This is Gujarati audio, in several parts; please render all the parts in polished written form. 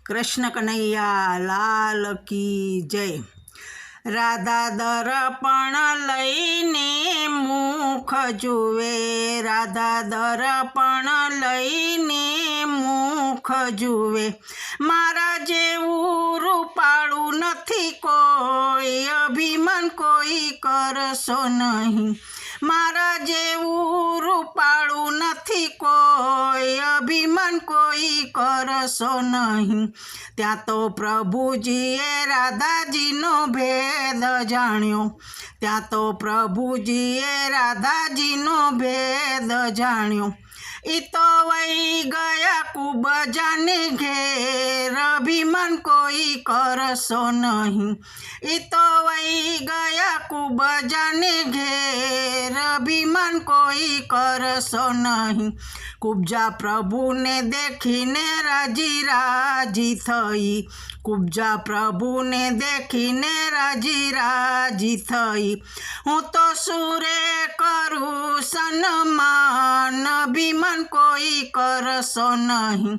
कृष्ण कन्हैया लाल की जय। राधा दर्पण लईने मुख जुवे, राधा दर्पण लईने मुख जुवे। मारा जेवुं रूपाळुं नथी कोई, अभिमान कोई करशो नहीं। मारा जेवुं रूपाळुं नथी कोई, अभिमान कोई करशो नहीं। त्या तो प्रभुजीए राधाजीनो भेद जाण्यो, त्या तो प्रभुजीए राधाजीनो भेद जाण्यो। ई तो वही गया कुबजाने घेर, अभिमान कोई करशो नहीं। ई तो वही गया कुबजाने घेर, अभिमान कोई करशो नहीं। कुब्जा प्रभु ने देखीने राजी राजी थई, कुब्जा प्रभु ने देखीने राजी राजी थई। हूँ तो सुरे करूँ सन्मान, अभिमान कोई करशो नहीं।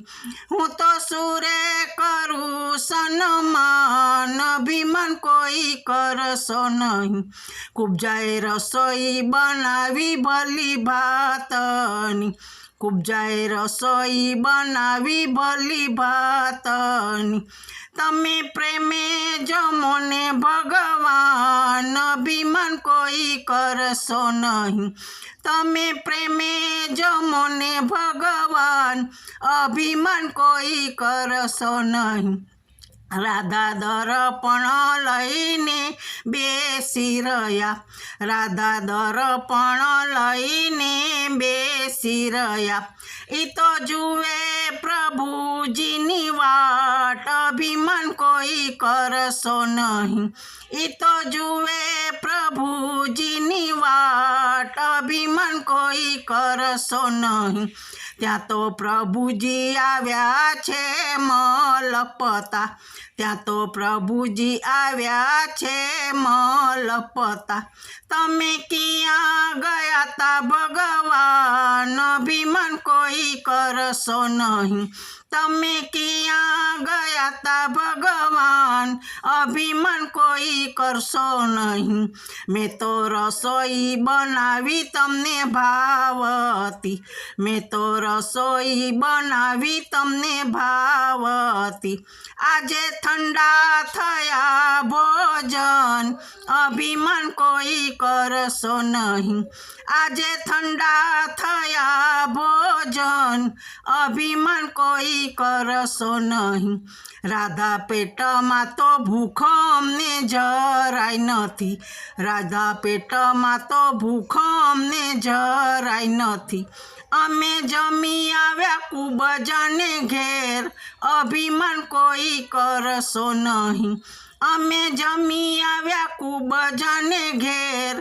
हूँ तो सुरे करूँ सन्मान, अभिमान कोई करशो नहीं। कुब्जाए रसोई बनावी भली भातनी, कुब्जाए रसोई बनावी भली भातनी। तमे प्रेमे जमो ने भगवान, अभिमान कोई करशो नहीं। तमे प्रेमे जमो ने भगवान, अभिमान कोई करशो नहीं। राधा दर्पण लईने बेसी रह्या, राधा दर्पण लईने बेसी रह्या। ई तो जुए प्रभुजीनी वाट, अभिमान कोई करशो नहीं। ई तो जुए प्रभुजीनी वाट, अभिमान कोई करशो नहीं। ત્યાં તો પ્રભુજી આવ્યા છે મલપતા, ત્યાં તો પ્રભુજી આવ્યા છે મલપતા। તમે ક્યાં ગયા તા ભગવાન, અભિમાન કોઈ કરશો નહીં। તમે ક્યાં ગયા તા ભગવાન, અભિમાન કોઈ કરશો નહીં। મેં તો રસોઈ બનાવી તમને ભાવતી, મેં તો રસોઈ બનાવી તમને ભાવતી। આજે ઠંડા થયા ભોજન, અભિમાન કોઈ કરશો નહીં। આજે ઠંડા થયા ભોજન, અભિમાન કોઈ કરશો નહીં। રાધા પેટમાં તો ભૂખ અમને જરાય નથી, રાધા પેટમાં તો ભૂખ અમને જરાય નથી। અમે જમી આવ્યા કુબજાને ઘેર, અભિમાન કોઈ કરશો નહીં। અમે જમી આવ્યા કુબજાને ઘેર,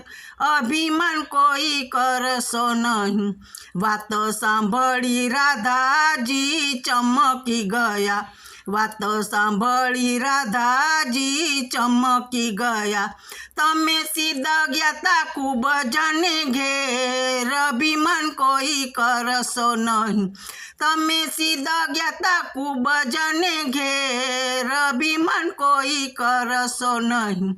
અભિમાન કોઈ કરશો નહીં। વાતો સાંભળી રાધાજી ચમકી ગયા, વાતો સાંભળી રાધાજી ચમકી ગયા। તમે સીધા ગયા તા કુબજાને ઘેર, અભિમાન કોઈ કરશો નહીં। તમે સીધા ગયા તા કુબજાને ઘેર, અભિમાન કોઈ કરશો નહીં।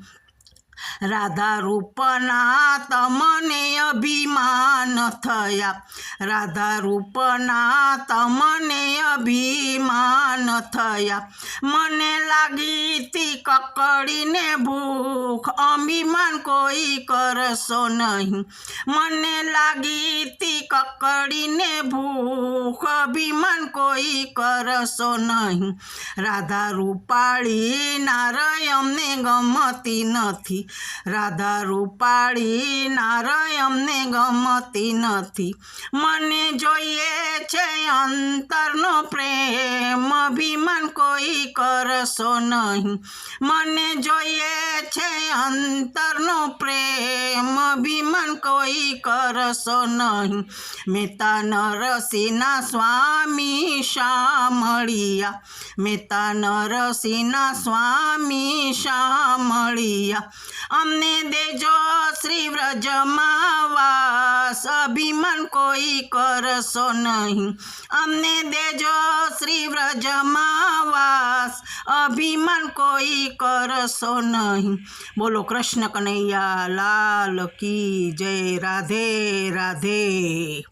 રાધા રૂપના તમને અભિમાન થયા, રાધા રૂપના તમને અભિમાન થયા। મને લાગી તી કકડીને ભૂખ, અભિમાન કોઈ કરશો નહીં। મને લાગી તી કકડીને ભૂખ, અભિમાન કોઈ કરશો નહીં। રાધા રૂપાળી નારય અમને ગમતી નથી, રાધા રૂપાળી નારય અમને ગમતી નથી। મને જોઈએ છે અંતરનો પ્રેમ, અભિમાન કોઈ કરશો નહીં। મને જોઈએ છે અંતરનો પ્રેમ, અભિમાન કોઈ કરશો નહીં। મેતા નરસિંહના સ્વામી શામળિયા, મેતા નરસિંહના સ્વામી શામળિયા। અમને દેજો શ્રી વ્રજમાં વાસ, અભિમાન કોઈ કરશો નહીં। અમને દેજો શ્રી વ્રજમાં વાસ, દાસ, અભિમાન કોઈ કરશો નહીં. બોલો કૃષ્ણ કનૈયા લાલ કી જય. રાધે રાધે.